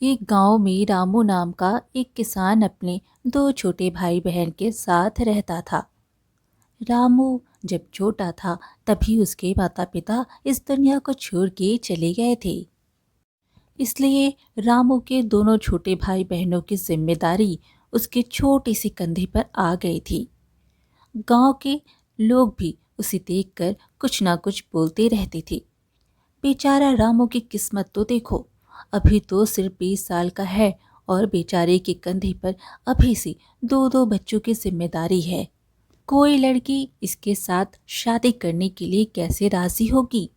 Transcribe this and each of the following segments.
एक गांव में रामू नाम का एक किसान अपने दो छोटे भाई बहन के साथ रहता था। रामू जब छोटा था तभी उसके माता पिता इस दुनिया को छोड़ के चले गए थे। इसलिए रामू के दोनों छोटे भाई बहनों की जिम्मेदारी उसके छोटे से कंधे पर आ गई थी। गांव के लोग भी उसे देखकर कुछ ना कुछ बोलते रहते थे। बेचारा रामू की किस्मत तो देखो, अभी तो सिर्फ 20 साल का है और बेचारे के कंधे पर अभी से दो दो बच्चों की जिम्मेदारी है। कोई लड़की इसके साथ शादी करने के लिए कैसे राजी होगी।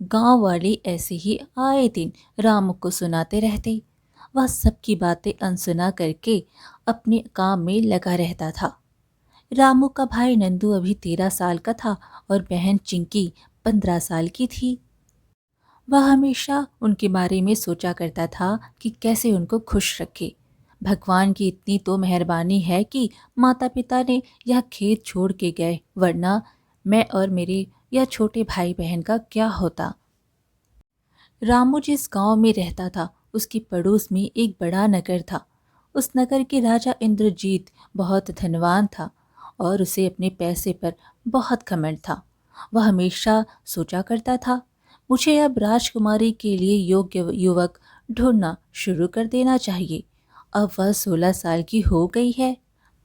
गांव वाले ऐसे ही आए दिन रामू को सुनाते रहते। वह सबकी बातें अनसुना करके अपने काम में लगा रहता था। रामू का भाई नंदू अभी 13 साल का था और बहन चिंकी 15 साल की थी। वह हमेशा उनके बारे में सोचा करता था कि कैसे उनको खुश रखे। भगवान की इतनी तो मेहरबानी है कि माता पिता ने यह खेत छोड़ के गए, वरना मैं और मेरे यह छोटे भाई बहन का क्या होता। रामू जिस गांव में रहता था उसके पड़ोस में एक बड़ा नगर था। उस नगर के राजा इंद्रजीत बहुत धनवान था और उसे अपने पैसे पर बहुत घमंड था। वह हमेशा सोचा करता था, मुझे अब राजकुमारी के लिए योग्य युवक ढूंढना शुरू कर देना चाहिए। अब वह 16 साल की हो गई है।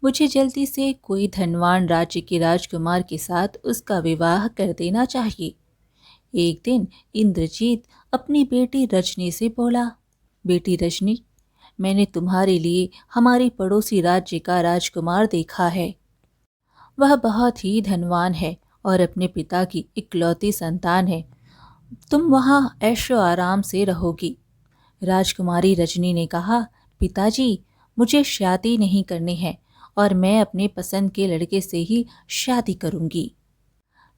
मुझे जल्दी से कोई धनवान राज्य के राजकुमार के साथ उसका विवाह कर देना चाहिए। एक दिन इंद्रजीत अपनी बेटी रजनी से बोला, बेटी रजनी, मैंने तुम्हारे लिए हमारे पड़ोसी राज्य का राजकुमार देखा है। वह बहुत ही धनवान है और अपने पिता की इकलौती संतान है। तुम वहाँ ऐशो आराम से रहोगी। राजकुमारी रजनी ने कहा, पिताजी, मुझे शादी नहीं करनी है और मैं अपने पसंद के लड़के से ही शादी करूंगी।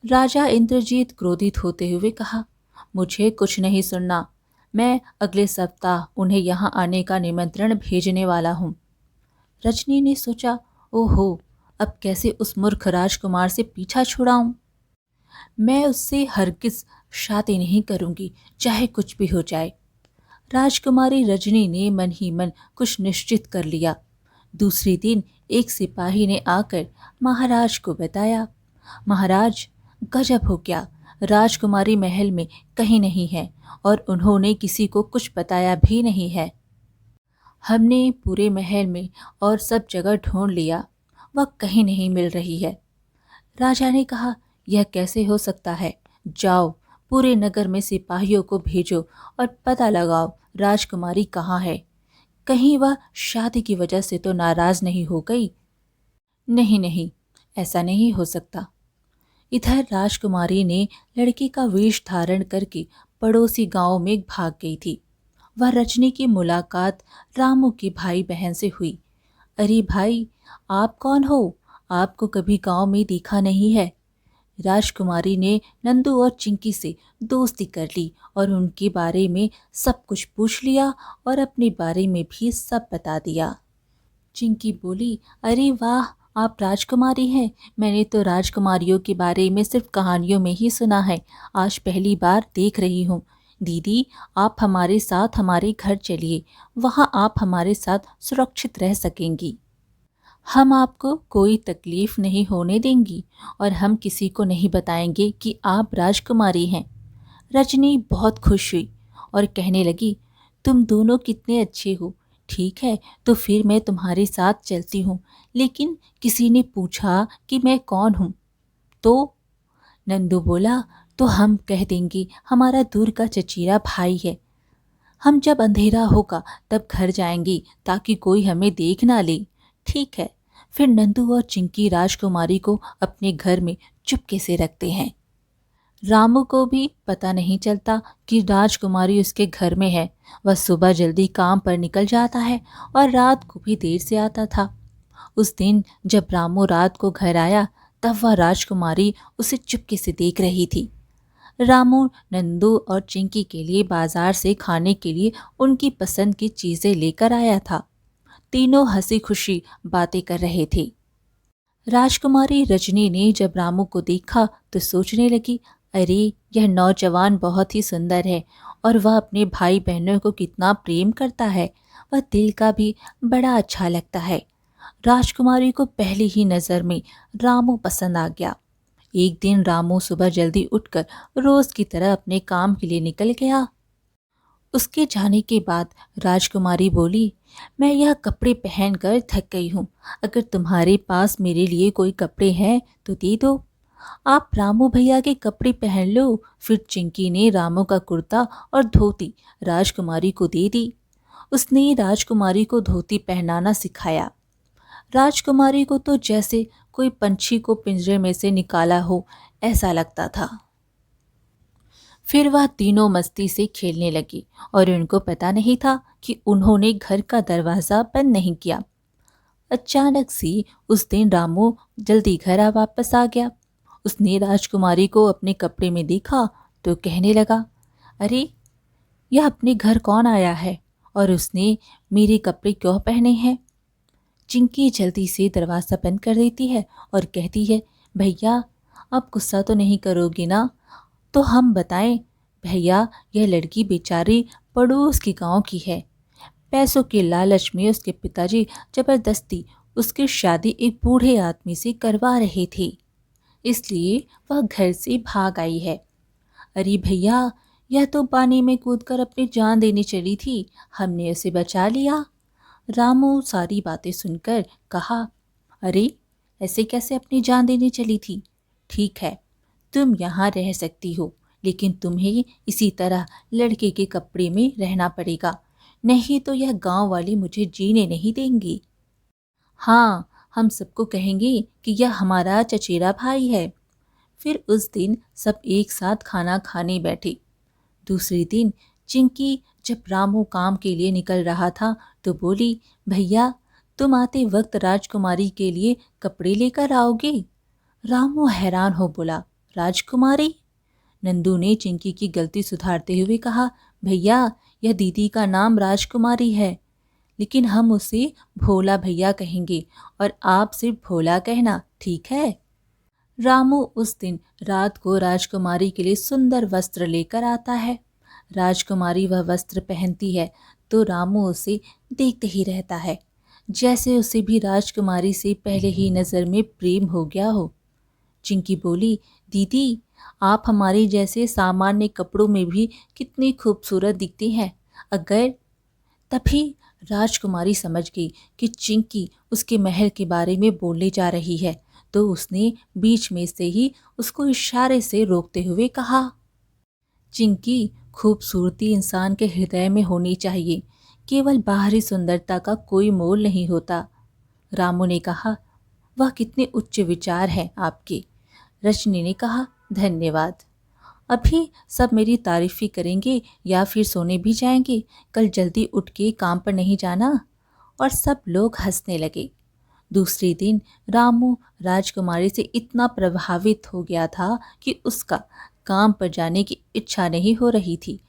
राजा इंद्रजीत क्रोधित होते हुए कहा, मुझे कुछ नहीं सुनना। मैं अगले सप्ताह उन्हें यहाँ आने का निमंत्रण भेजने वाला हूँ। रजनी ने सोचा, ओहो, अब कैसे उस मूर्ख राजकुमार से पीछा छुड़ाऊं। मैं उससे हरगिज शादी नहीं करूंगी, चाहे कुछ भी हो जाए। राजकुमारी रजनी ने मन ही मन कुछ निश्चित कर लिया। दूसरे दिन एक सिपाही ने आकर महाराज को बताया, महाराज, गजब हो गया, राजकुमारी महल में कहीं नहीं है और उन्होंने किसी को कुछ बताया भी नहीं है। हमने पूरे महल में और सब जगह ढूंढ लिया, वह कहीं नहीं मिल रही है। राजा ने कहा, यह कैसे हो सकता है। जाओ, पूरे नगर में सिपाहियों को भेजो और पता लगाओ राजकुमारी कहाँ है। कहीं वह शादी की वजह से तो नाराज नहीं हो गई। नहीं नहीं, ऐसा नहीं हो सकता। इधर राजकुमारी ने लड़के का वेश धारण करके पड़ोसी गांव में भाग गई थी। वह रजनी की मुलाकात रामू के भाई बहन से हुई। अरे भाई, आप कौन हो? आपको कभी गांव में देखा नहीं है। राजकुमारी ने नंदू और चिंकी से दोस्ती कर ली और उनके बारे में सब कुछ पूछ लिया और अपने बारे में भी सब बता दिया। चिंकी बोली, अरे वाह, आप राजकुमारी हैं। मैंने तो राजकुमारियों के बारे में सिर्फ कहानियों में ही सुना है, आज पहली बार देख रही हूँ। दीदी, आप हमारे साथ हमारे घर चलिए, वहाँ आप हमारे साथ सुरक्षित रह सकेंगी। हम आपको कोई तकलीफ नहीं होने देंगी और हम किसी को नहीं बताएंगे कि आप राजकुमारी हैं। रजनी बहुत खुश हुई और कहने लगी, तुम दोनों कितने अच्छे हो। ठीक है, तो फिर मैं तुम्हारे साथ चलती हूँ, लेकिन किसी ने पूछा कि मैं कौन हूँ तो? नंदू बोला, तो हम कह देंगे हमारा दूर का चचेरा भाई है। हम जब अंधेरा होगा तब घर जाएंगे ताकि कोई हमें देख ना ले। ठीक है, फिर नंदू और चिंकी राजकुमारी को अपने घर में चुपके से रखते हैं। रामू को भी पता नहीं चलता कि राजकुमारी उसके घर में है। वह सुबह जल्दी काम पर निकल जाता है और रात को भी देर से आता था। उस दिन जब रामू रात को घर आया तब वह राजकुमारी उसे चुपके से देख रही थी। रामू नंदू और चिंकी के लिए बाजार से खाने के लिए उनकी पसंद की चीजें लेकर आया था। तीनों हंसी खुशी बातें कर रहे थे। राजकुमारी रजनी ने जब रामू को देखा तो सोचने लगी, अरे, यह नौजवान बहुत ही सुंदर है और वह अपने भाई बहनों को कितना प्रेम करता है। वह दिल का भी बड़ा अच्छा लगता है। राजकुमारी को पहली ही नज़र में रामू पसंद आ गया। एक दिन रामू सुबह जल्दी उठकर रोज की तरह अपने काम के लिए निकल गया। उसके जाने के बाद राजकुमारी बोली, मैं यह कपड़े पहनकर थक गई हूँ। अगर तुम्हारे पास मेरे लिए कोई कपड़े हैं तो दे दो। आप रामू भैया के कपड़े पहन लो। फिर चिंकी ने रामू का कुर्ता और धोती राजकुमारी को दे दी। उसने राजकुमारी को धोती पहनाना सिखाया। राजकुमारी को तो जैसे कोई पंछी को पिंजरे में से निकाला हो ऐसा लगता था। फिर वह तीनों मस्ती से खेलने लगी और उनको पता नहीं था कि उन्होंने घर का दरवाज़ा बंद नहीं किया। अचानक से उस दिन रामू जल्दी घर वापस आ गया। उसने राजकुमारी को अपने कपड़े में देखा तो कहने लगा, अरे, यह अपने घर कौन आया है और उसने मेरे कपड़े क्यों पहने हैं। चिंकी जल्दी से दरवाज़ा बंद कर देती है और कहती है, भैया, आप गुस्सा तो नहीं करोगे ना? तो हम बताएं। भैया, यह लड़की बेचारी पड़ोस के गांव की है। पैसों के लालच में उसके पिताजी जबरदस्ती उसकी शादी एक बूढ़े आदमी से करवा रहे थे, इसलिए वह घर से भाग आई है। अरे भैया, यह तो पानी में कूदकर अपनी जान देने चली थी, हमने उसे बचा लिया। रामू सारी बातें सुनकर कहा, अरे, ऐसे कैसे अपनी जान देने चली थी? ठीक है, तुम यहाँ रह सकती हो, लेकिन तुम्हें इसी तरह लड़के के कपड़े में रहना पड़ेगा, नहीं तो यह गांव वाले मुझे जीने नहीं देंगे। हाँ, हम सबको कहेंगे कि यह हमारा चचेरा भाई है। फिर उस दिन सब एक साथ खाना खाने बैठे। दूसरे दिन चिंकी जब रामू काम के लिए निकल रहा था तो बोली, भैया, तुम आते वक्त राजकुमारी के लिए कपड़े लेकर आओगे? रामू हैरान हो बोला, राजकुमारी? नंदू ने चिंकी की गलती सुधारते हुए कहा, भैया, यह दीदी का नाम राजकुमारी है, लेकिन हम उसे भोला भैया कहेंगे और आप सिर्फ भोला कहना, ठीक है? रामू उस दिन रात को राजकुमारी के लिए सुंदर वस्त्र लेकर आता है। राजकुमारी वह वस्त्र पहनती है तो रामू उसे देखते ही रहता है, जैसे उसे भी राजकुमारी से पहले ही नज़र में प्रेम हो गया हो। चिंकी बोली, दीदी, आप हमारे जैसे सामान्य कपड़ों में भी कितनी खूबसूरत दिखती हैं। अगर तभी राजकुमारी समझ गई कि चिंकी उसके महल के बारे में बोलने जा रही है, तो उसने बीच में से ही उसको इशारे से रोकते हुए कहा, चिंकी, खूबसूरती इंसान के हृदय में होनी चाहिए, केवल बाहरी सुंदरता का कोई मोल नहीं होता। रामू ने कहा, वह कितने उच्च विचार हैं आपके। रजनी ने कहा, धन्यवाद। अभी सब मेरी तारीफ ही करेंगे या फिर सोने भी जाएंगे? कल जल्दी उठ के काम पर नहीं जाना? और सब लोग हंसने लगे। दूसरे दिन रामू राजकुमारी से इतना प्रभावित हो गया था कि उसका काम पर जाने की इच्छा नहीं हो रही थी।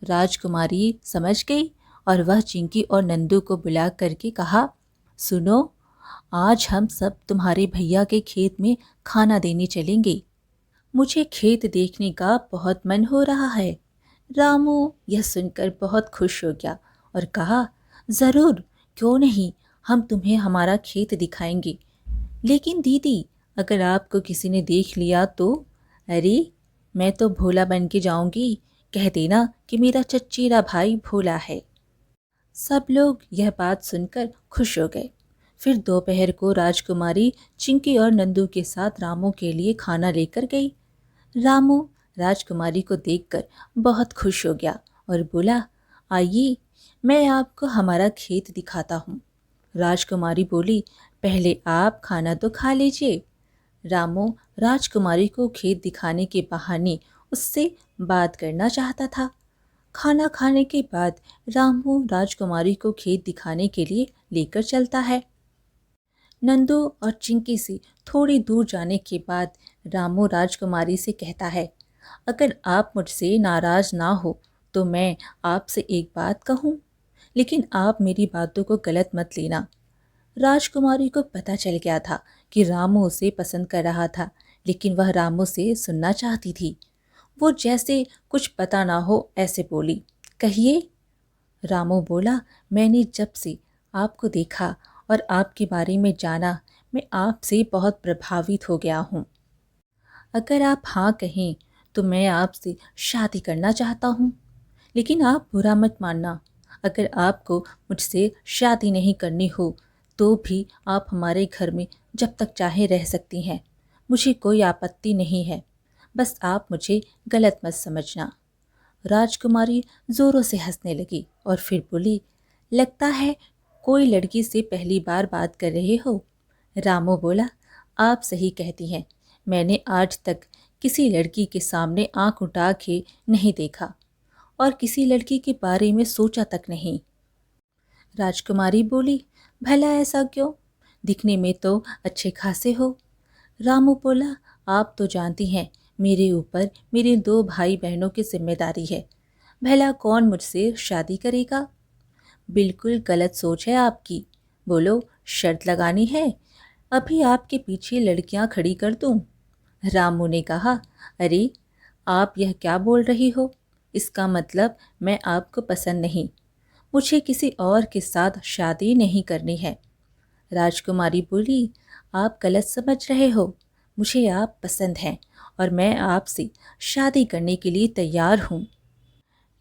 राजकुमारी समझ गई और वह चिंकी और नंदू को बुला करके कहा, सुनो, आज हम सब तुम्हारे भैया के खेत में खाना देने चलेंगे। मुझे खेत देखने का बहुत मन हो रहा है। रामू यह सुनकर बहुत खुश हो गया और कहा, ज़रूर, क्यों नहीं, हम तुम्हें हमारा खेत दिखाएंगे। लेकिन दीदी, अगर आपको किसी ने देख लिया तो? अरे, मैं तो भोला बन के जाऊंगी, कह देना कि मेरा चचेरा भाई भोला है। सब लोग यह बात सुनकर खुश हो गए। फिर दोपहर को राजकुमारी चिंकी और नंदू के साथ रामू के लिए खाना लेकर गई। रामू राजकुमारी को देखकर बहुत खुश हो गया और बोला, आइए, मैं आपको हमारा खेत दिखाता हूँ। राजकुमारी बोली, पहले आप खाना तो खा लीजिए। रामू राजकुमारी को खेत दिखाने के बहाने उससे बात करना चाहता था। खाना खाने के बाद रामू राजकुमारी को खेत दिखाने के लिए लेकर चलता है। नंदू और चिंकी से थोड़ी दूर जाने के बाद रामू राजकुमारी से कहता है, अगर आप मुझसे नाराज़ ना हो तो मैं आपसे एक बात कहूँ, लेकिन आप मेरी बातों को गलत मत लेना। राजकुमारी को पता चल गया था कि रामू उसे पसंद कर रहा था, लेकिन वह रामू से सुनना चाहती थी। वो जैसे कुछ पता ना हो ऐसे बोली। कहिए। रामू बोला, मैंने जब से आपको देखा और आपके बारे में जाना, मैं आपसे बहुत प्रभावित हो गया हूँ। अगर आप हाँ कहें तो मैं आपसे शादी करना चाहता हूँ। लेकिन आप बुरा मत मानना, अगर आपको मुझसे शादी नहीं करनी हो तो भी आप हमारे घर में जब तक चाहे रह सकती हैं। मुझे कोई आपत्ति नहीं है, बस आप मुझे गलत मत समझना। राजकुमारी जोरों से हंसने लगी और फिर बोली, लगता है कोई लड़की से पहली बार बात कर रहे हो। रामू बोला, आप सही कहती हैं, मैंने आज तक किसी लड़की के सामने आंख उठा के नहीं देखा और किसी लड़की के बारे में सोचा तक नहीं। राजकुमारी बोली, भला ऐसा क्यों? दिखने में तो अच्छे खासे हो। रामू बोला, आप तो जानती हैं मेरे ऊपर मेरे 2 भाई बहनों की जिम्मेदारी है। भला कौन मुझसे शादी करेगा? बिल्कुल गलत सोच है आपकी। बोलो, शर्त लगानी है? अभी आपके पीछे लड़कियां खड़ी कर दूं? रामू ने कहा, अरे आप यह क्या बोल रही हो? इसका मतलब मैं आपको पसंद नहीं। मुझे किसी और के साथ शादी नहीं करनी है। राजकुमारी बोली, आप गलत समझ रहे हो। मुझे आप पसंद हैं और मैं आपसे शादी करने के लिए तैयार हूँ।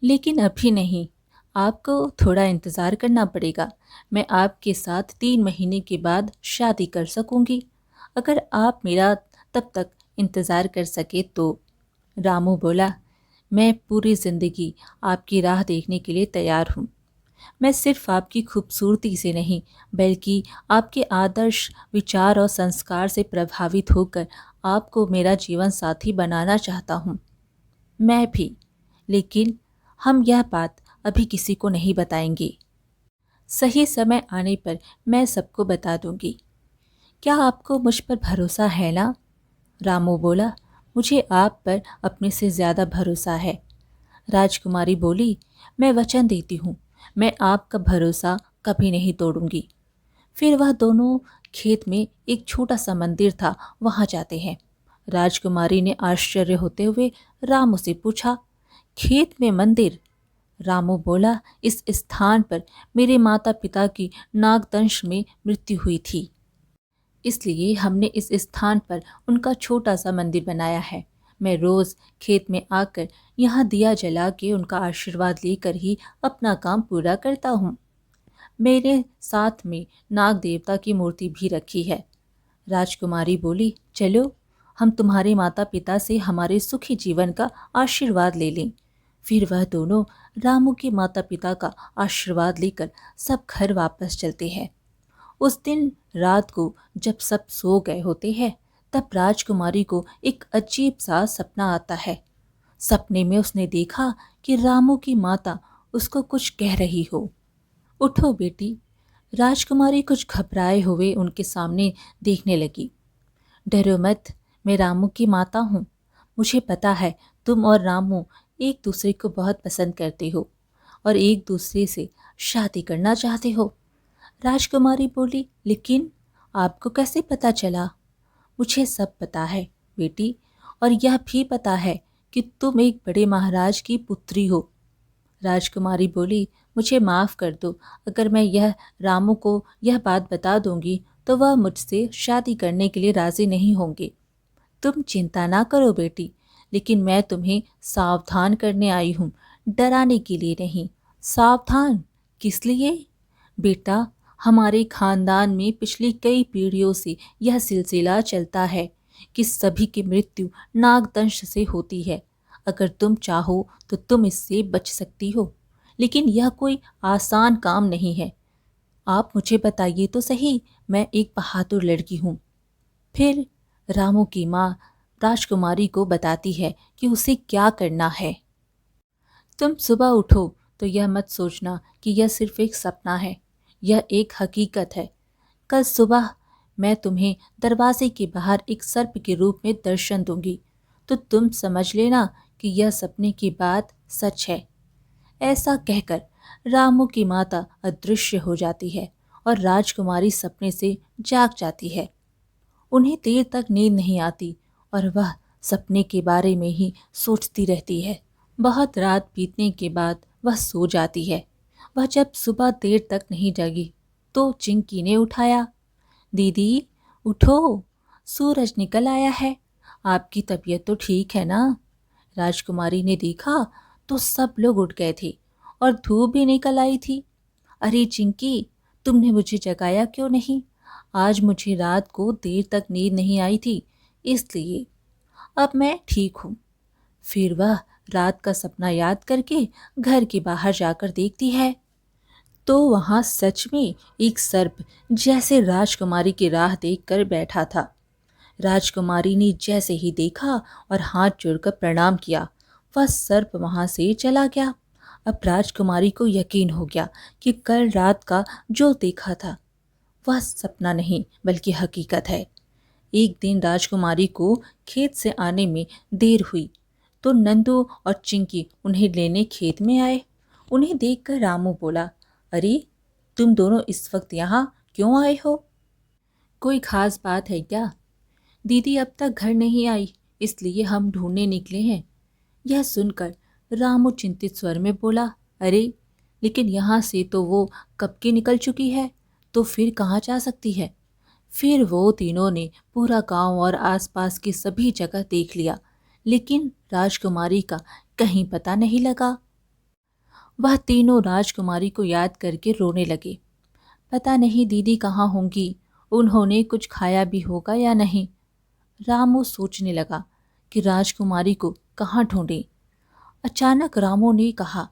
लेकिन अभी नहीं, आपको थोड़ा इंतज़ार करना पड़ेगा। मैं आपके साथ 3 महीने के बाद शादी कर सकूंगी, अगर आप मेरा तब तक इंतज़ार कर सके तो। रामू बोला, मैं पूरी ज़िंदगी आपकी राह देखने के लिए तैयार हूँ। मैं सिर्फ आपकी खूबसूरती से नहीं, बल्कि आपके आदर्श, विचार और संस्कार से प्रभावित होकर आपको मेरा जीवन साथी बनाना चाहता हूँ। मैं भी। लेकिन हम यह बात अभी किसी को नहीं बताएंगे। सही समय आने पर मैं सबको बता दूंगी। क्या आपको मुझ पर भरोसा है ना? रामू बोला, मुझे आप पर अपने से ज़्यादा भरोसा है। राजकुमारी बोली, मैं वचन देती हूँ, मैं आपका भरोसा कभी नहीं तोड़ूंगी। फिर वह दोनों खेत में एक छोटा सा मंदिर था, वहां जाते हैं। राजकुमारी ने आश्चर्य होते हुए रामू से पूछा, खेत में मंदिर? रामू बोला, इस स्थान पर मेरे माता पिता की नागदंश में मृत्यु हुई थी, इसलिए हमने इस स्थान पर उनका छोटा सा मंदिर बनाया है। मैं रोज खेत में आकर यहाँ दिया जला के उनका आशीर्वाद लेकर ही अपना काम पूरा करता हूँ। मेरे साथ में नाग देवता की मूर्ति भी रखी है। राजकुमारी बोली, चलो हम तुम्हारे माता पिता से हमारे सुखी जीवन का आशीर्वाद ले लें। फिर वह दोनों रामू के माता पिता का आशीर्वाद लेकर सब घर वापस चलते हैं। उस दिन रात को जब सब सो गए होते हैं, तब राजकुमारी को एक अजीब सा सपना आता है। सपने में उसने देखा कि रामू की माता उसको कुछ कह रही हो। उठो बेटी। राजकुमारी कुछ घबराए हुए उनके सामने देखने लगी। डरो मत, मैं रामू की माता हूँ। मुझे पता है तुम और रामू एक दूसरे को बहुत पसंद करते हो और एक दूसरे से शादी करना चाहते हो। राजकुमारी बोली, लेकिन आपको कैसे पता चला? मुझे सब पता है बेटी, और यह भी पता है कि तुम एक बड़े महाराज की पुत्री हो। राजकुमारी बोली, मुझे माफ़ कर दो, अगर मैं यह रामू को यह बात बता दूंगी तो वह मुझसे शादी करने के लिए राज़ी नहीं होंगे। तुम चिंता ना करो बेटी, लेकिन मैं तुम्हें सावधान करने आई हूँ, डराने के लिए नहीं। सावधान किस लिए? बेटा, हमारे खानदान में पिछली कई पीढ़ियों से यह सिलसिला चलता है कि सभी की मृत्यु नागदंश से होती है। अगर तुम चाहो तो तुम इससे बच सकती हो, लेकिन यह कोई आसान काम नहीं है। आप मुझे बताइए तो सही, मैं एक बहादुर लड़की हूँ। फिर रामू की माँ राजकुमारी को बताती है कि उसे क्या करना है। तुम सुबह उठो तो यह मत सोचना कि यह सिर्फ एक सपना है, यह एक हकीकत है। कल सुबह मैं तुम्हें दरवाजे के बाहर एक सर्प के रूप में दर्शन दूंगी, तो तुम समझ लेना कि यह सपने की बात सच है। ऐसा कहकर रामू की माता अदृश्य हो जाती है और राजकुमारी सपने से जाग जाती है। उन्हें देर तक नींद नहीं आती और वह सपने के बारे में ही सोचती रहती है। बहुत रात बीतने के बाद वह सो जाती है। वह जब सुबह देर तक नहीं जगी तो चिंकी ने उठाया। दीदी उठो, सूरज निकल आया है। आपकी तबीयत तो ठीक है ना? राजकुमारी ने देखा तो सब लोग उठ गए थे और धूप भी निकल आई थी। अरे चिंकी, तुमने मुझे जगाया क्यों नहीं? आज मुझे रात को देर तक नींद नहीं आई थी, इसलिए। अब मैं ठीक हूँ। फिर वह रात का सपना याद करके घर के बाहर जाकर देखती है तो वहां सच में एक सर्प जैसे राजकुमारी की राह देखकर बैठा था। राजकुमारी ने जैसे ही देखा और हाथ जोड़कर प्रणाम किया, वह सर्प वहां से चला गया। अब राजकुमारी को यकीन हो गया कि कल रात का जो देखा था वह सपना नहीं बल्कि हकीकत है। एक दिन राजकुमारी को खेत से आने में देर हुई तो नंदू और चिंकी उन्हें लेने खेत में आए। उन्हें देखकर रामू बोला, अरे तुम दोनों इस वक्त यहाँ क्यों आए हो? कोई खास बात है क्या? दीदी अब तक घर नहीं आई, इसलिए हम ढूंढने निकले हैं। यह सुनकर रामू चिंतित स्वर में बोला, अरे लेकिन यहाँ से तो वो कब की निकल चुकी है, तो फिर कहाँ जा सकती है? फिर वो तीनों ने पूरा गांव और आसपास की सभी जगह देख लिया, लेकिन राजकुमारी का कहीं पता नहीं लगा। वह तीनों राजकुमारी को याद करके रोने लगे। पता नहीं दीदी कहाँ होंगी, उन्होंने कुछ खाया भी होगा या नहीं। रामू सोचने लगा कि राजकुमारी को कहाँ ढूंढे। अचानक रामू ने कहा,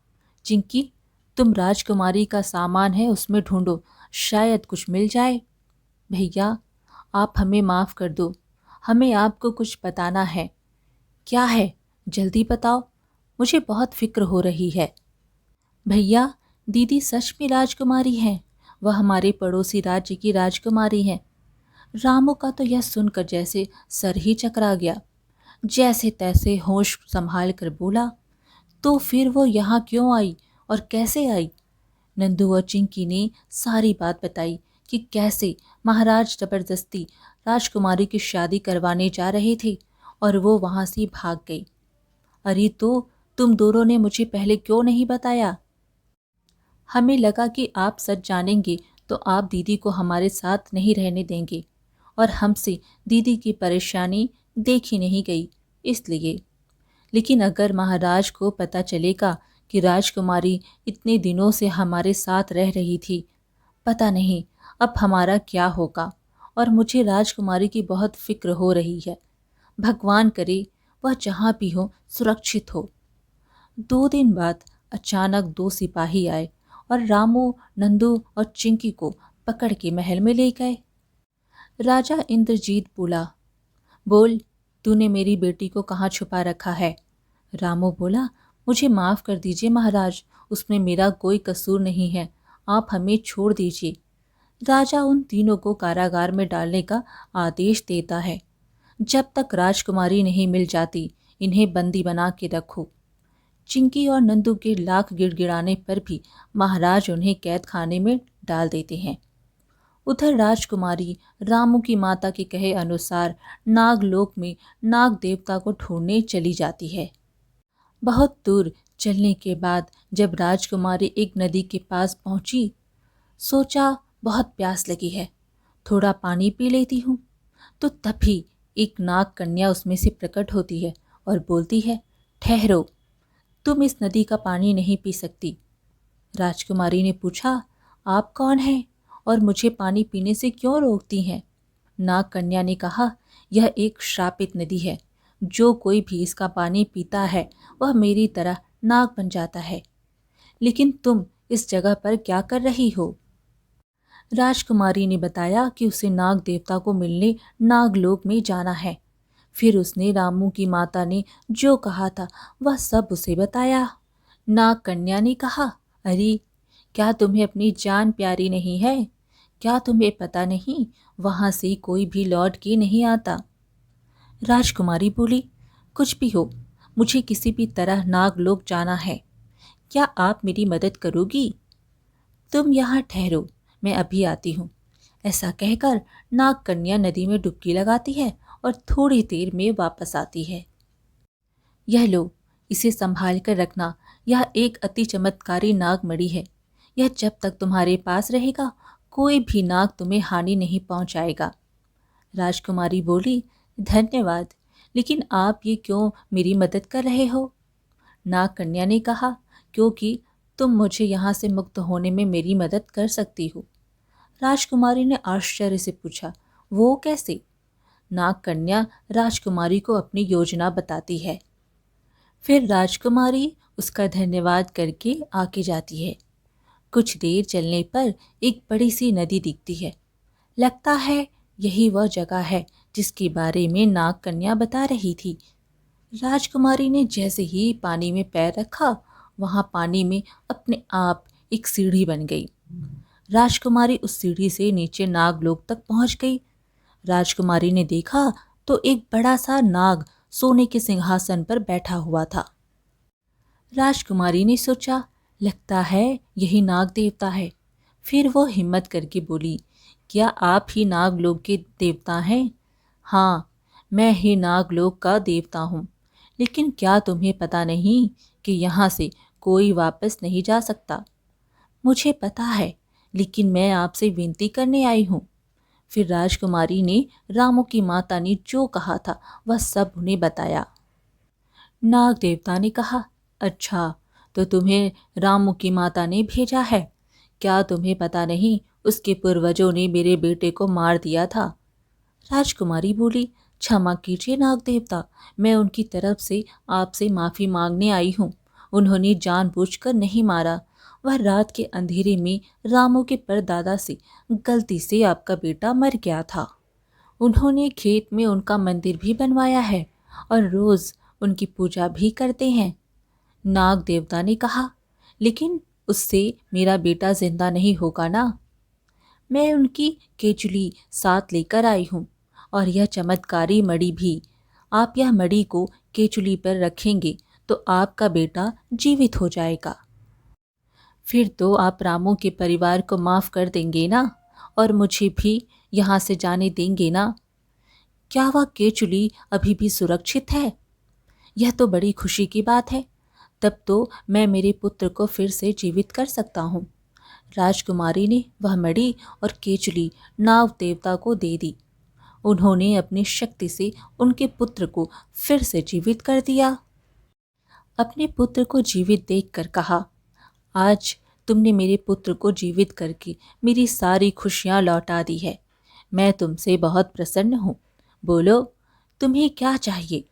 चिंकी, तुम राजकुमारी का सामान है उसमें ढूंढो, शायद कुछ मिल जाए। भैया, आप हमें माफ़ कर दो, हमें आपको कुछ बताना है। क्या है? जल्दी बताओ, मुझे बहुत फिक्र हो रही है। भैया, दीदी सच में राजकुमारी हैं, वह हमारे पड़ोसी राज्य की राजकुमारी हैं। रामू का तो यह सुनकर जैसे सर ही चकरा गया। जैसे तैसे होश संभाल कर बोला, तो फिर वो यहाँ क्यों आई और कैसे आई? नंदू और चिंकी ने सारी बात बताई कि कैसे महाराज जबरदस्ती राजकुमारी की शादी करवाने जा रहे थे और वो वहाँ से भाग गई। अरे तो तुम दोनों ने मुझे पहले क्यों नहीं बताया? हमें लगा कि आप सच जानेंगे तो आप दीदी को हमारे साथ नहीं रहने देंगे और हमसे दीदी की परेशानी देखी नहीं गई, इसलिए। लेकिन अगर महाराज को पता चलेगा कि राजकुमारी इतने दिनों से हमारे साथ रह रही थी, पता नहीं अब हमारा क्या होगा। और मुझे राजकुमारी की बहुत फिक्र हो रही है। भगवान करे वह जहाँ भी हो सुरक्षित हो। 2 दिन बाद अचानक 2 सिपाही आए और रामू, नंदू और चिंकी को पकड़ के महल में ले गए। राजा इंद्रजीत बोला, बोल, तूने मेरी बेटी को कहाँ छुपा रखा है? रामू बोला, मुझे माफ़ कर दीजिए महाराज, उसमें मेरा कोई कसूर नहीं है, आप हमें छोड़ दीजिए। राजा उन तीनों को कारागार में डालने का आदेश देता है। जब तक राजकुमारी नहीं मिल जाती, इन्हें बंदी बना के रखो। चिंकी और नंदू के लाख गिड़गिड़ाने पर भी महाराज उन्हें कैद खाने में डाल देते हैं। उधर राजकुमारी रामू की माता के कहे अनुसार नागलोक में नाग देवता को ढूंढने चली जाती है। बहुत दूर चलने के बाद जब राजकुमारी एक नदी के पास पहुंची, सोचा बहुत प्यास लगी है, थोड़ा पानी पी लेती हूँ। तो तभी एक नाग कन्या उसमें से प्रकट होती है और बोलती है, ठहरो, तुम इस नदी का पानी नहीं पी सकती। राजकुमारी ने पूछा, आप कौन हैं और मुझे पानी पीने से क्यों रोकती हैं? नाग कन्या ने कहा, यह एक श्रापित नदी है, जो कोई भी इसका पानी पीता है वह मेरी तरह नाग बन जाता है। लेकिन तुम इस जगह पर क्या कर रही हो? राजकुमारी ने बताया कि उसे नाग देवता को मिलने नागलोक में जाना है। फिर उसने रामू की माता ने जो कहा था वह सब उसे बताया। नाग कन्या ने कहा, अरे क्या तुम्हें अपनी जान प्यारी नहीं है? क्या तुम्हें पता नहीं वहाँ से कोई भी लौट के नहीं आता? राजकुमारी बोली, कुछ भी हो, मुझे किसी भी तरह नागलोक जाना है। क्या आप मेरी मदद करोगी? तुम यहाँ ठहरो, मैं अभी आती हूँ। ऐसा कहकर नाग कन्या नदी में डुबकी लगाती है और थोड़ी देर में वापस आती है। यह लो, इसे संभाल कर रखना। यह एक अति चमत्कारी नागमणि है। यह जब तक तुम्हारे पास रहेगा कोई भी नाग तुम्हें हानि नहीं पहुंचाएगा। राजकुमारी बोली, धन्यवाद, लेकिन आप ये क्यों मेरी मदद कर रहे हो? नाग कन्या ने कहा, क्योंकि तुम मुझे यहाँ से मुक्त होने में मेरी मदद कर सकती हो। राजकुमारी ने आश्चर्य से पूछा, वो कैसे? नाग कन्या राजकुमारी को अपनी योजना बताती है। फिर राजकुमारी उसका धन्यवाद करके आगे जाती है। कुछ देर चलने पर एक बड़ी सी नदी दिखती है। लगता है यही वह जगह है जिसके बारे में नाग कन्या बता रही थी। राजकुमारी ने जैसे ही पानी में पैर रखा, वहां पानी में अपने आप एक सीढ़ी बन गई। राजकुमारी उस सीढ़ी से नीचे नागलोक तक पहुंच गई। राजकुमारी ने देखा तो एक बड़ा सा नाग सोने के सिंहासन पर बैठा हुआ था। राजकुमारी ने सोचा, लगता है यही नाग देवता है। फिर वो हिम्मत करके बोली, क्या आप ही नागलोक के देवता हैं? हाँ, मैं ही नागलोक का देवता हूँ। लेकिन क्या तुम्हें पता नहीं कि यहाँ से कोई वापस नहीं जा सकता? मुझे पता है, लेकिन मैं आपसे विनती करने आई हूँ। फिर राजकुमारी ने रामू की माता ने जो कहा था वह सब उन्हें बताया। नाग देवता ने कहा, अच्छा, तो तुम्हें रामू की माता ने भेजा है? क्या तुम्हें पता नहीं उसके पूर्वजों ने मेरे बेटे को मार दिया था? राजकुमारी बोली, क्षमा कीजिए नाग देवता, मैं उनकी तरफ से आपसे माफ़ी मांगने आई हूँ। उन्होंने जानबूझकर नहीं मारा। वह रात के अंधेरे में रामू के परदादा से गलती से आपका बेटा मर गया था। उन्होंने खेत में उनका मंदिर भी बनवाया है और रोज़ उनकी पूजा भी करते हैं। नाग देवता ने कहा, लेकिन उससे मेरा बेटा जिंदा नहीं होगा ना? मैं उनकी केचुली साथ लेकर आई हूँ और यह चमत्कारी मणि भी। आप यह मणि को केचुली पर रखेंगे तो आपका बेटा जीवित हो जाएगा। फिर तो आप रामू के परिवार को माफ़ कर देंगे ना, और मुझे भी यहाँ से जाने देंगे ना? क्या वह केचुली अभी भी सुरक्षित है? यह तो बड़ी खुशी की बात है। तब तो मैं मेरे पुत्र को फिर से जीवित कर सकता हूँ। राजकुमारी ने वह मणि और केचुली नाग देवता को दे दी। उन्होंने अपनी शक्ति से उनके पुत्र को फिर से जीवित कर दिया। अपने पुत्र को जीवित देखकर कहा, आज तुमने मेरे पुत्र को जीवित करके मेरी सारी खुशियाँ लौटा दी है। मैं तुमसे बहुत प्रसन्न हूँ। बोलो, तुम्हें क्या चाहिए?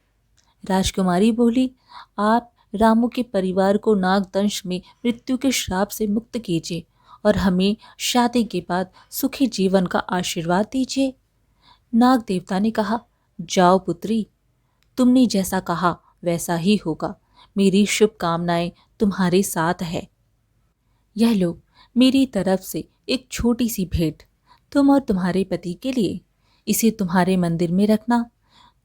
राजकुमारी बोली, आप रामू के परिवार को नागदंश में मृत्यु के श्राप से मुक्त कीजिए और हमें शादी के बाद सुखी जीवन का आशीर्वाद दीजिए। नाग देवता ने कहा, जाओ पुत्री, तुमने जैसा कहा वैसा ही होगा। मेरी शुभकामनाएं तुम्हारे साथ है। यह लो, मेरी तरफ से एक छोटी सी भेंट तुम और तुम्हारे पति के लिए। इसे तुम्हारे मंदिर में रखना।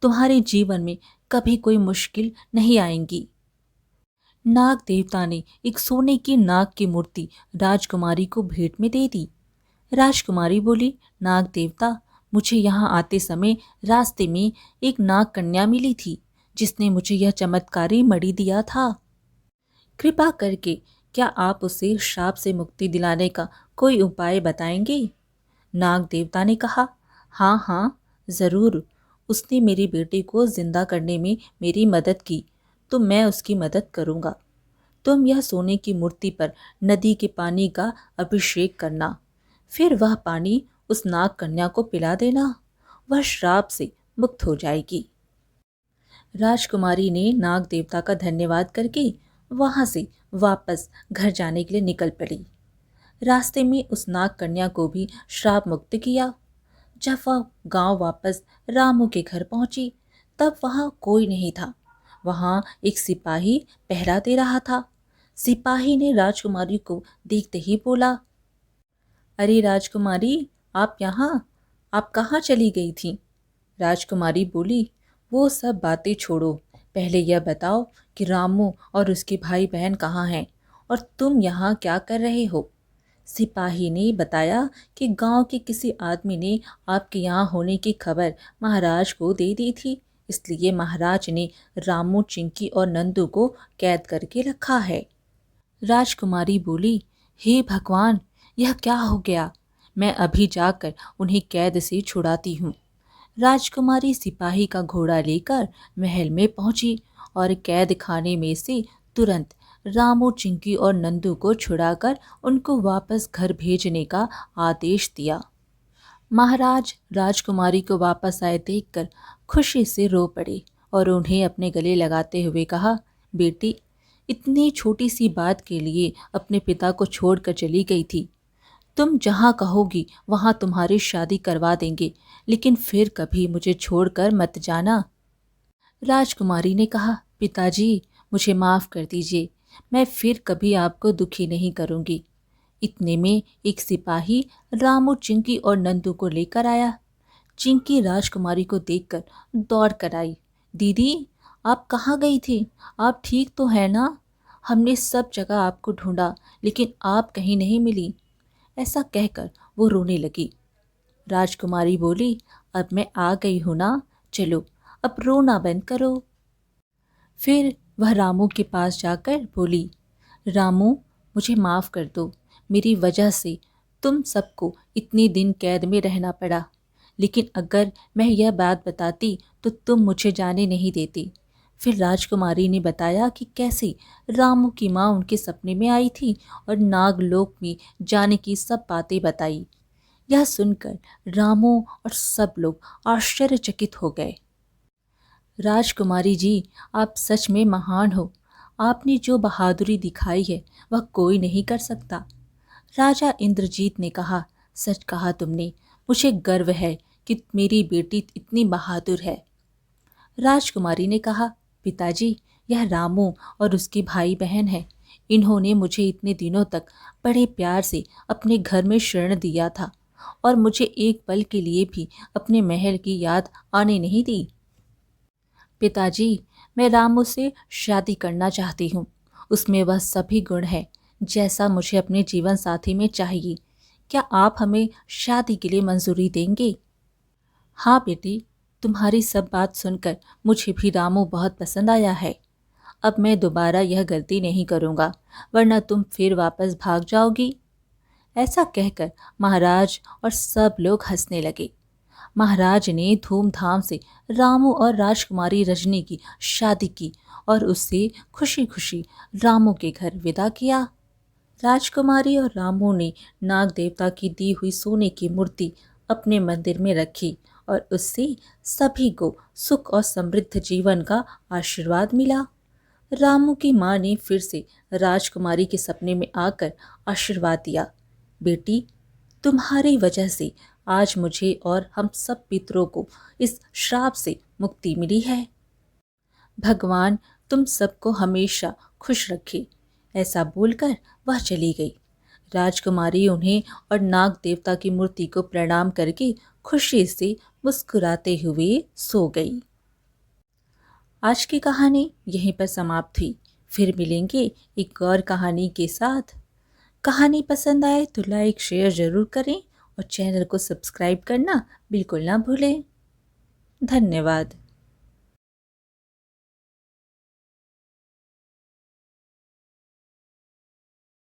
तुम्हारे जीवन में कभी कोई मुश्किल नहीं आएंगी। नाग देवता ने एक सोने की नाग की मूर्ति राजकुमारी को भेंट में दे दी। राजकुमारी बोली, नाग देवता, मुझे यहाँ आते समय रास्ते में एक नाग कन्या मिली थी जिसने मुझे यह चमत्कारी मणि दिया था। कृपा करके क्या आप उसे श्राप से मुक्ति दिलाने का कोई उपाय बताएंगे? नाग देवता ने कहा, हाँ हाँ, ज़रूर। उसने मेरे बेटे को जिंदा करने में मेरी मदद की तो मैं उसकी मदद करूँगा। तुम यह सोने की मूर्ति पर नदी के पानी का अभिषेक करना, फिर वह पानी उस नाग कन्या को पिला देना। वह श्राप से मुक्त हो जाएगी। राजकुमारी ने नाग देवता का धन्यवाद करके वहां से वापस घर जाने के लिए निकल पड़ी। रास्ते में उस नाग कन्या को भी श्राप मुक्त किया। जब वह गांव वापस रामू के घर पहुंची तब वहां कोई नहीं था। वहां एक सिपाही पहरा दे रहा था। सिपाही ने राजकुमारी को देखते ही बोला, अरे राजकुमारी, आप यहाँ? आप कहाँ चली गई थी? राजकुमारी बोली, वो सब बातें छोड़ो, पहले यह बताओ कि रामू और उसके भाई बहन कहाँ हैं और तुम यहाँ क्या कर रहे हो? सिपाही ने बताया कि गांव के किसी आदमी ने आपके यहाँ होने की खबर महाराज को दे दी थी, इसलिए महाराज ने रामू, चिंकी और नंदू को कैद करके रखा है। राजकुमारी बोली, हे भगवान, यह क्या हो गया? मैं अभी जाकर उन्हें कैद से छुड़ाती हूँ। राजकुमारी सिपाही का घोड़ा लेकर महल में पहुंची और कैद खाने में से तुरंत रामू, चिंकी और नंदू को छुड़ाकर उनको वापस घर भेजने का आदेश दिया। महाराज राजकुमारी को वापस आए देखकर खुशी से रो पड़े और उन्हें अपने गले लगाते हुए कहा, बेटी, इतनी छोटी सी बात के लिए अपने पिता को छोड़कर चली गई थी। तुम जहाँ कहोगी वहाँ तुम्हारी शादी करवा देंगे, लेकिन फिर कभी मुझे छोड़कर मत जाना। राजकुमारी ने कहा, पिताजी, मुझे माफ़ कर दीजिए, मैं फिर कभी आपको दुखी नहीं करूँगी। इतने में एक सिपाही रामू, चिंकी और नंदू को लेकर आया। चिंकी राजकुमारी को देखकर दौड़ कर आई। दीदी, आप कहाँ गई थी? आप ठीक तो है ना? हमने सब जगह आपको ढूंढा, लेकिन आप कहीं नहीं मिली। ऐसा कहकर वो रोने लगी। राजकुमारी बोली, अब मैं आ गई हूँ ना, चलो अब रोना बंद करो। फिर वह रामू के पास जाकर बोली, रामू, मुझे माफ़ कर दो, मेरी वजह से तुम सबको इतने दिन कैद में रहना पड़ा। लेकिन अगर मैं यह बात बताती तो तुम मुझे जाने नहीं देती। फिर राजकुमारी ने बताया कि कैसे रामू की माँ उनके सपने में आई थी और नागलोक में जाने की सब बातें बताई। यह सुनकर रामू और सब लोग आश्चर्यचकित हो गए। राजकुमारी जी, आप सच में महान हो। आपने जो बहादुरी दिखाई है वह कोई नहीं कर सकता। राजा इंद्रजीत ने कहा, सच कहा तुमने, मुझे गर्व है कि मेरी बेटी इतनी बहादुर है। राजकुमारी ने कहा, पिताजी, यह रामू और उसके भाई बहन है। इन्होंने मुझे इतने दिनों तक बड़े प्यार से अपने घर में शरण दिया था और मुझे एक पल के लिए भी अपने महल की याद आने नहीं दी। पिताजी, मैं रामू से शादी करना चाहती हूँ। उसमें वह सभी गुण है जैसा मुझे अपने जीवन साथी में चाहिए। क्या आप हमें शादी के लिए मंजूरी देंगे? हाँ बेटी, तुम्हारी सब बात सुनकर मुझे भी रामू बहुत पसंद आया है। अब मैं दोबारा यह गलती नहीं करूँगा, वरना तुम फिर वापस भाग जाओगी। ऐसा कहकर महाराज और सब लोग हंसने लगे। महाराज ने धूमधाम से रामू और राजकुमारी रजनी की शादी की और उससे खुशी खुशी रामू के घर विदा किया। राजकुमारी और रामू ने नाग देवता की दी हुई सोने की मूर्ति अपने मंदिर में रखी और उससे सभी को सुख और समृद्ध जीवन का आशीर्वाद मिला। रामू की माँ ने फिर से राजकुमारी के सपने में आकर आशीर्वाद दिया, बेटी, तुम्हारी वजह से आज मुझे और हम सब पितरों को इस श्राप से मुक्ति मिली है। भगवान तुम सबको हमेशा खुश रखे। ऐसा बोलकर वह चली गई। राजकुमारी उन्हें और नाग देवता की मूर्ति को प्रणाम करके खुशी से मुस्कुराते हुए सो गई। आज की कहानी यहीं पर समाप्त हुई। फिर मिलेंगे एक और कहानी के साथ। कहानी पसंद आए तो लाइक शेयर ज़रूर करें और चैनल को सब्सक्राइब करना बिल्कुल ना भूलें। धन्यवाद।